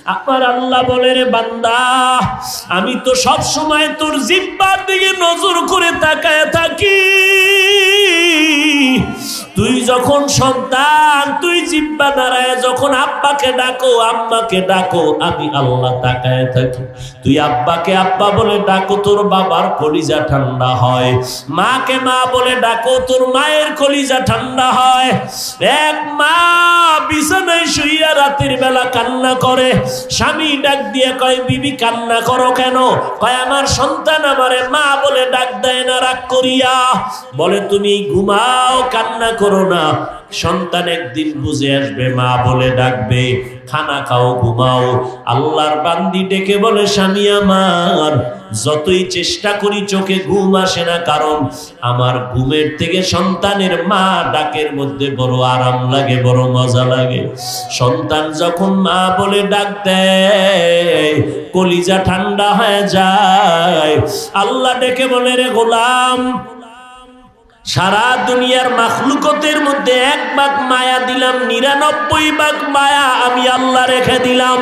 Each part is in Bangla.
আমার আল্লাহ বলে, রে বান্দা, আমি তো সব সময় তোর জিহ্বার দিকে নজর করে তাকায় থাকি। তুই যখন সন্তান, তুই জিহ্বা নাড়ায় যখন আব্বাকে ডাকো, আম্মাকে ডাকো, আমি আল্লাহ তাকায় থাকি। তুই আব্বাকে আব্বা বলে ডাকো, তোর বাবার কলিজা ঠান্ডা হয়। মাকে মা বলে ডাকো, তোর মায়ের কলিজা ঠান্ডা হয়। এক মা বিছানায় শুইয়া রাতের বেলা কান্না করে, স্বামী ডাক দিয়ে কয়, বিবি কান্না করো কেন? কয়, আমার সন্তান আমারে মা বলে ডাক দেয় না রাগ করিয়া। বলে, তুমি ঘুমাও, কান্না করো না, সন্তান একদিন বুঝে আসবে, মা বলে ডাকবে। খানা খাও, ঘুমাও। আল্লাহর বান্দি ডেকে বলে, স্বামী আমার, যতই চেষ্টা করি চোখে ঘুম আসে না, কারণ আমার ঘুমের থেকে সন্তানের মা ডাকের মধ্যে বড় আরাম লাগে, বড় মজা লাগে। সন্তান যখন মা বলে ডাক দেয়, কলিজা ঠান্ডা হয়ে যায়। আল্লাহ ডেকে বলে, রে গোলাম, সারা দুনিয়ার মাখলুকতের মধ্যে 1 ভাগ মায়া দিলাম, 99 ভাগ মায়া আমি আল্লাহ রেখে দিলাম।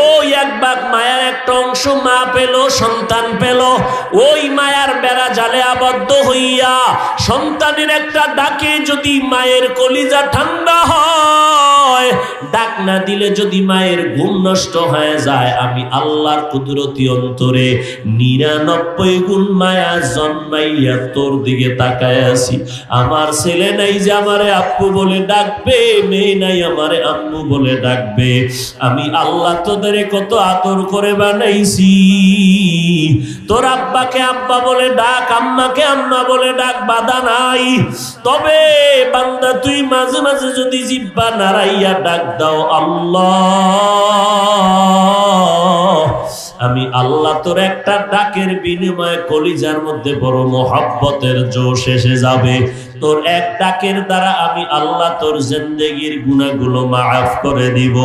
ওই 1 ভাগ মায়ার একটা অংশ মা পেল, সন্তান পেল। ওই মায়ার বেড়া জালে আবদ্ধ হইয়া সন্তানের একটা ডাকে যদি মায়ের কলিজা ঠান্ডা হয়, ডাক না দিলে যদি মায়ের ঘুম নষ্ট হয়ে যায়, আমি আল্লাহর কুদরতি অন্তরে 99 গুণ মায়া জন্মাইয়া তোর দিকে তাকায় আছি। আমার ছেলে নাই যে আমারে আব্বু বলে ডাকবে, মেয়ে নাই আমারে আম্মু বলে ডাকবে। আমি আল্লাহ তোদের কত আদর করে বানাইছি। তোর আব্বাকে আব্বা বলে ডাক, আম্মাকে আম্মা বলে ডাক, বাধা নাই। তবে বান্দা, তুই মাঝে মাঝে যদি জিহ্বা নাড়াইয়া ডাক দাও, আল্লাহ, আমি আল্লাহ তোর একটা ডাকের বিনিময়ে কলিজার মধ্যে বড় মোহাব্বতের জোশ এসে যাবে। তোর এক ডাকের দ্বারা আমি আল্লাহ তোর জিন্দেগির গুনাহগুলো মাফ করে দিব।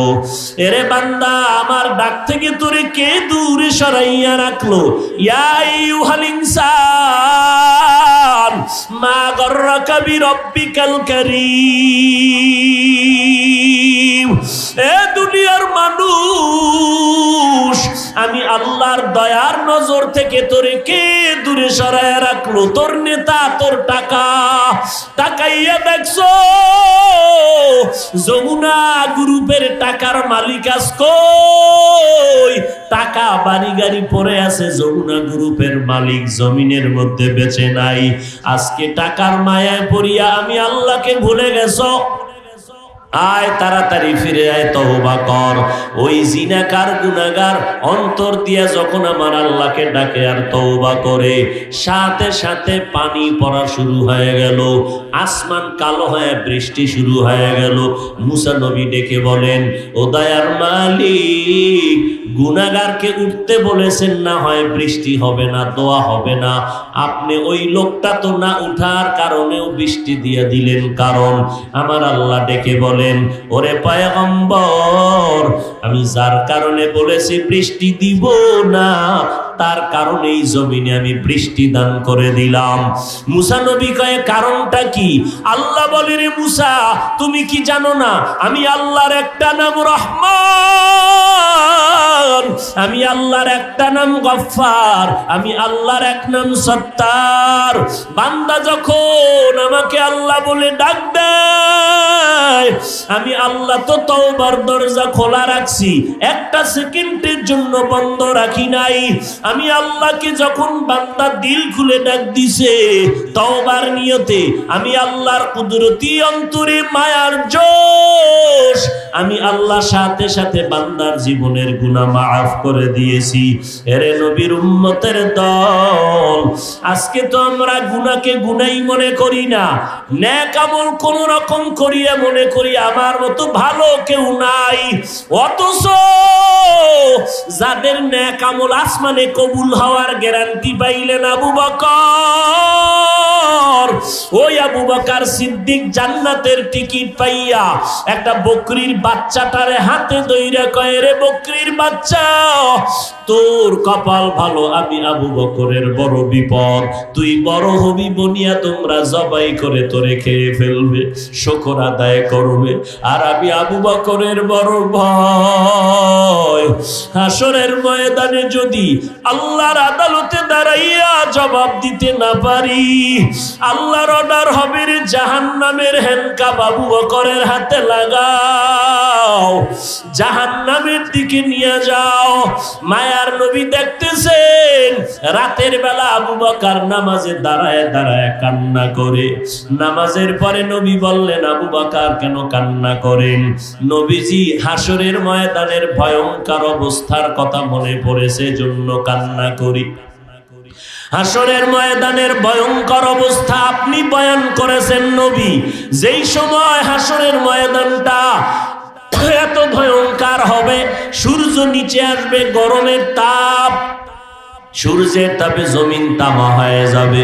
এরে বান্দা, আমার ডাক থেকে তোরে কে দূরে সরাইয়া রাখলো? ইয়া আইয়ুহাল ইনসান মা গররাকা বিরব্বিকাল কারীম। এ দুনিয়ার মানুষ, আমি আল্লাহর দয়ার নজর থেকে তোরে কে দূরে সরাইয়া রাখলো? তোর নেতা, তোর টাকা। তাকাইয়া দেখছো যমুনা গ্রুপের টাকার মালিক আজ কই? টাকা বাড়ি গাড়ি পড়ে আছে, যমুনা গ্রুপের মালিক জমিনের মধ্যে বেঁচে নাই। আজকে টাকার মায়ায় পড়িয়া আমি আল্লাহকে ভুলে গেছো। আয় তাড়াতাড়ি ফিরে আয়, তওবা কর। ওই জিনাকার গুনাহগার অন্তর দিয়া যখন আমার আল্লাহকে ডাকে আর তওবা করে, সাথে সাথে পানি পড়া শুরু হয়ে গেল, আসমান কালো হয়ে বৃষ্টি শুরু হয়ে গেল। মুসা নবী ডেকে বলেন, ও দয়ার মালিক, গুনাহগারকে উঠতে বলেছেন, না হয় বৃষ্টি হবে না, দোয়া হবে না। আপনি ওই লোকটা তো না উঠার কারণেও বৃষ্টি দিয়ে দিলেন। কারণ আমার আল্লাহ ডেকে বলেন, ওরে পয়গম্বর, আমি যার কারণে বলেছি বৃষ্টি দিব না, তার কারণে এই জমিনে আমি বৃষ্টি দান করে দিলাম। মুসা নবী কয়, কারণটা কি? আল্লাহ বলে, রে মুসা, তুমি কি জানো না আমি আল্লাহর একটা নাম রহমান, আমি আল্লাহর একটা নাম গফফার, আমি আল্লাহর এক নাম সত্তার। বান্দা যখন আমাকে আল্লাহ বলে ডাক দেয়, আমি আল্লাহ তো তওবার দরজা খোলা রাখছি, একটা সেকেন্ডের জন্য বন্ধ রাখি নাই। আমি আল্লাহকে যখন বান্দা দিল খুলে ডাক দিছে তওবার নিয়তে, আমি আল্লাহর কুদরতি অন্তরে মায়ার জোশ, আমি আল্লাহ সাথে সাথে বান্দার জীবনের গুনাহ মাফ করে দিয়েছি। এরে নবীর উম্মতের দল, আজকে তো আমরা গুনাহকে গুনাহই মনে করি না, নেক আমল কোন রকম করিয়া মনে করি আমার মতো ভালো কেউ নাই। অথচ যাদের নেক আমল আসমানে কবুল হওয়ার গ্যারান্টি পাইলেন আবু বকর, ওই আবু বকর সিদ্দিক জান্নাতের টিকিট পাইয়া একটা বকরির বাচ্চাটারে হাতে ধইরা কয়, রে বকরির বাচ্চা, তোর কপাল ভালো, আমি আবু বকরের বড় বিপদ, তুই বড় হবি বনিয়া তোমরা জবাই করে তোরে খেয়ে ফেলবে, শুকর আদায় করবে, আর আমি আবু বকরের বড় ভয়। হাসরের ময়দানে যদি আল্লাহর আদালতে দাঁড়াইয়া জবাব দিতে না পারি, আল্লাহর অর্ডার হবে রে জাহান্নামের হ্যান্ডকাপ আবু বকরের হাতে লাগাও, জাহান্নামের দিকে নিয়ে যাও। মায়ার নবী দেখতেছেন রাতের বেলা আবু বকর নামাজে দাঁড়ায় দাঁড়ায় কান্না করে। নামাজের পরে নবী বললেন, আবু বকর কেন কান্না করেন? নবীজি হাসরের ময়দানের ভয়ঙ্কর অবস্থার কথা মনে পড়েছে, জন্য কান্না করি। হাসরের ময়দানের ভয়ঙ্কর অবস্থা আপনি বয়ান করেছেন নবী। যেই সময় হাসরের ময়দানটা এত ভয়ঙ্কর হবে, সূর্য নিচে আসবে, গরমের তাপ, সূর্যের তাপে জমিন তামা হয়ে যাবে।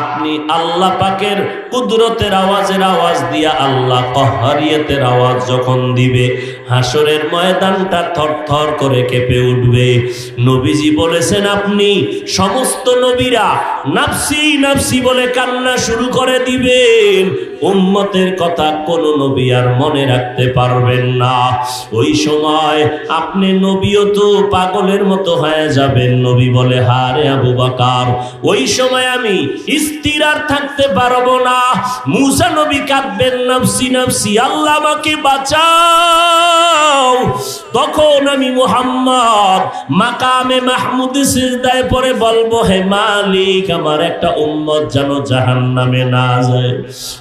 আপনি আল্লাহ পাকের কুদরতের আওয়াজ দিয়া আল্লাহ কহরিয়তের আওয়াজ যখন দিবে, হাসরের ময়দানটা থরথর করে কেঁপে উঠবে। নবীজি বলেছেন আপনি সমস্ত নবীরা নাফসি নাফসি বলে কান্না শুরু করে দিবেন, উম্মতের কথা কোন নবী আর মনে রাখতে পারবেন না। ওই সময় আপনি নবীও তো পাগলের মতো হয়ে যাবেন। নবী বলে, হারে আবু বকর, ওই সময় আমি স্থির আর থাকতে পারবো না। মুসা নবী কাঁদবেন, নাফসি নাফসি, আল্লাহ আমাকে বাঁচাও। তখন আমি মুহাম্মদ মাকামে মাহমুদ সিজদায় পড়ে বলবো, হে মালিক, আমার একটা উম্মত যেন জাহান্নামে না যায়।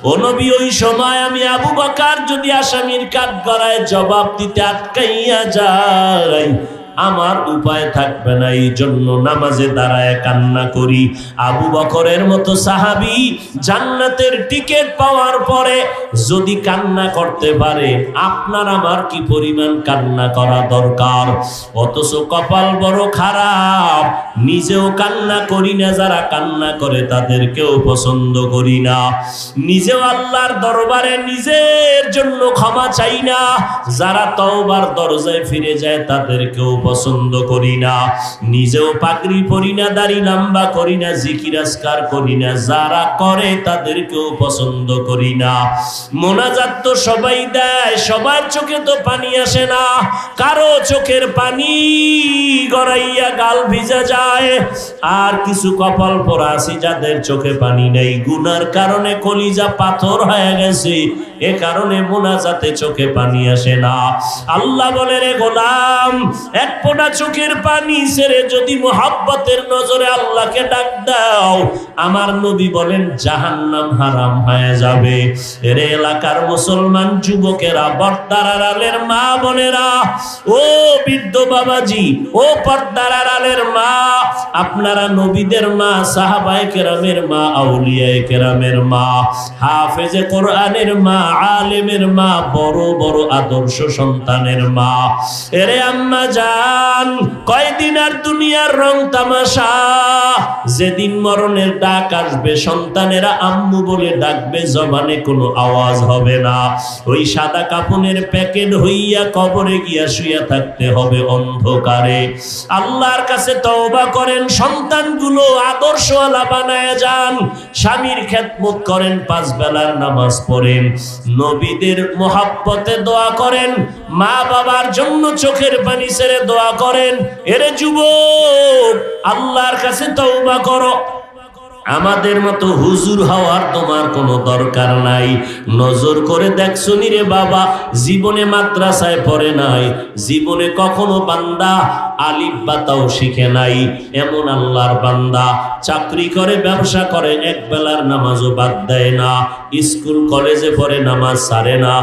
ও নবী, ওই সময় আমি আবু বকর যদি আসামির কাঠগড়ায় জবাব দিতে আটকাইয়া যায়, আমার উপায় থাকবে না। এই জন্য নামাজে দাঁড়ায় কান্না করি। আবু বকরের মতো সাহাবী জান্নাতের টিকিট পাওয়ার পরে যদি কান্না করতে পারে, আপনার আমার কি পরিমাণ কান্না করা দরকার। অথচ কপাল বড় খারাপ, নিজেও কান্না করি না, যারা কান্না করে তাদেরকেও পছন্দ করি না। নিজেও আল্লাহর দরবারে নিজের জন্য ক্ষমা চাই না, যারা তওবার দরজায় ফিরে যায় তাদেরকেও পছন্দ করি না। নিজেও পাগড়ি পরি না, দাড়ি লম্বা করি না, জিকির আজকার করি না, যারা করে তাদেরকেও পছন্দ করি না। মোনাজাত তো সবাই দেয়, সবার চোখে তো পানি আসে না, কারো চোখের পানি গড়াইয়া গাল ভিজা যায়। আর কিছু কপাল পোড়া আছে যাদের চোখে পানি নেই, গুনার কারণে কলিজা পাথর হয়ে গেছে, এ কারণে মোনাজাতে চোখে পানি আসে না। আল্লাহ বলে, রে গোলাম, এক ফোঁটা চোখের পানি ছেড়ে যদি মুহাব্বতের নজরে আল্লাহকে ডাক দাও, আমার নবী বলেন জাহান্নাম হারাম হয়ে যাবে। এর এলাকার মুসলমান যুবকেরা, পর্দার আড়ালের মা বোনেরা, ও বৃদ্ধ বাবাজি, ও পর্দার আড়ালের মা, আপনারা নবীদের মা, সাহাবায়ে কেরামের মা, আউলিয়ায়ে কেরামের মা, হাফেজে কোরআনের মা, আলেমের মা, বড় বড় আদর্শ সন্তানের মা। এরে আম্মা জান, কয়দিন আর দুনিয়ার রং তামাশা, যেদিন মরণের ডাক আসবে সন্তানেরা আম্মু বলে ডাকবে, জবানে কোনো আওয়াজ হবে না। ওই সাদা কাফনের প্যাকেট হইয়া কবরে গিয়া শুইয়া থাকতে হবে অন্ধকারে। আল্লাহর কাছে তওবা করেন, সন্তানগুলো আদর্শওয়ালা বানায় যান, স্বামীর খেদমত করেন, 5 বেলার নামাজ পড়েন, নবীদের মোহাব্বতে দোয়া করেন, মা বাবার জন্য চোখের পানি ছেড়ে দোয়া করেন। এরে যুবক, আল্লাহর কাছে তওবা করো। আমাদের মতো হুজুর হওয়ার তোমার কোনো দরকার নাই। নজর করে দেখছো নি রে বাবা, জীবনে মাদ্রাসায় পড়ে নাই, জীবনে কখনো বান্দা আলিফ বাতাও শিখে নাই, এমন আল্লাহর বান্দা চাকরি করে, ব্যবসা করে, এক বেলার নামাজও বাদ দেয় না, স্কুল কলেজে পড়ে, নামাজ ছাড়ে না।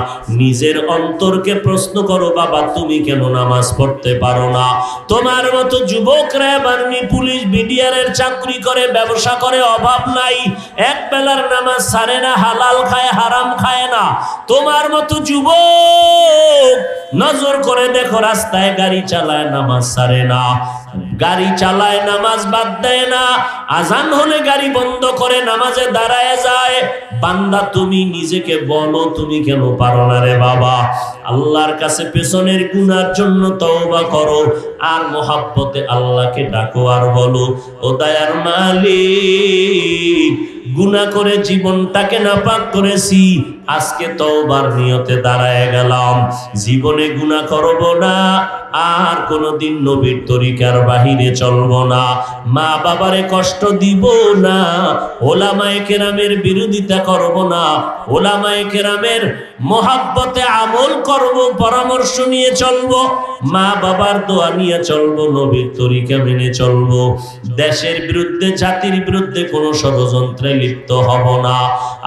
নিজের অন্তরকে প্রশ্ন করো, বাবা তুমি কেন নামাজ পড়তে পারো না? তোমার মতো যুবকরা আর্মি, পুলিশ, বিডিআরের চাকরি করে, ব্যবসা করে, অভাব নাই, এক বেলার নামাজ ছাড়ে না, হালাল খায়, হারাম খায় না। তোমার মতো যুবক নজর করে দেখো, রাস্তায় গাড়ি চালায়, নামাজ ছাড়ে না, গাড়ি চালায়, নামাজ বাদ দেয় না, আজান হলে গাড়ি বন্ধ করে নামাজে দাঁড়ায় যায়। বান্দা তুমি নিজেকে বলো, তুমি কেন পারো না রে বাবা? আল্লাহর কাছে পেছনের গুনার জন্য তওবা করো, আর মোহাব্বতে আল্লাহকে ডাকো, আর বলো, ও দয়ার মালিক, গুনাহ করে জীবনটাকে নাপাক করেছি, আজকে তওবার নিয়তে দাঁড়ায় গেলাম, জীবনে গুনাহ করব না, আর কোনদিন নবীর তরিকার বাহিরে চলব না, মা বাবারে কষ্ট দিব না, ওলামায়ে কেরামের বিরোধিতা করব না, ওলামায়ে কেরামের মহাব্বতে আমল করব, পরামর্শ নিয়ে চলব, মা বাবার দোয়া নিয়ে চলব, নবীর তরিকা মেনে চলব, দেশের বিরুদ্ধে জাতির বিরুদ্ধে কোনো ষড়যন্ত্রে লিপ্ত হব না।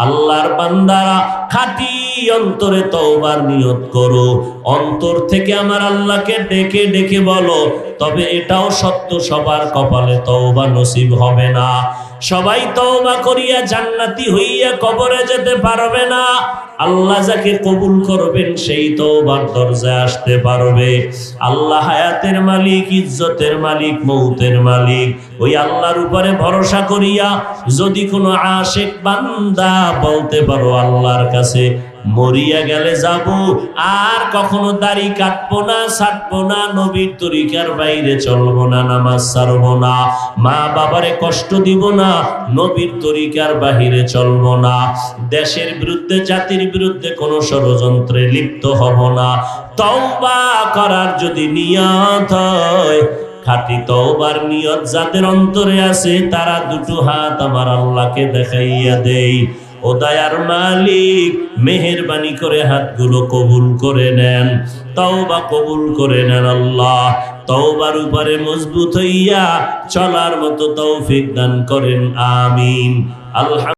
আল্লাহর বান্দারা খাঁটি অন্তরে তওবার নিয়ত করো, অন্তর থেকে আমার আল্লাহকে ডেকে ডেকে বলো। তবে এটাও সত্য, সবার কপালে তওবা নসিব হবে না, সবাই তওবা করিয়া জান্নাতি হইয়া কবরে যেতে পারবে না। আল্লাহ যাকে কবুল করবেন সেই তওবার দরজায় আসতে পারবে। আল্লাহ হায়াতের মালিক, ইজ্জতের মালিক, মৌতের মালিক। ওই আল্লাহর উপরে ভরসা করিয়া যদি কোনো আশিক বান্দা বলতে পারো আল্লাহর কাছে মরিয়া গেলে যাব, আর কখনো দাড়ি কাটবো না, ছাড়বো না, নবীর তরিকার বাইরে চলবো না, নামাজ ছাড়বো না, মা বাবারে কষ্ট দিব না, নবীর তরিকার বাহিরে চলবো না, দেশের বিরুদ্ধে জাতির বিরুদ্ধে কোনো ষড়যন্ত্রে লিপ্ত হব না, তওবা করার যদি নিয়ত হয়, খাঁটি তওবার নিয়ত যাদের অন্তরে আছে তারা দুটো হাত আমার আল্লাহকে দেখাইয়া দেই। ও দয়ার মালিক, মেহেরবানি করে হাতগুলো কবুল করে নেন, তওবা কবুল করে নেন আল্লাহ। তওবার উপরে মজবুত হইয়া চলার মতো তৌফিক দান করেন, আমিন। আল্লাহ।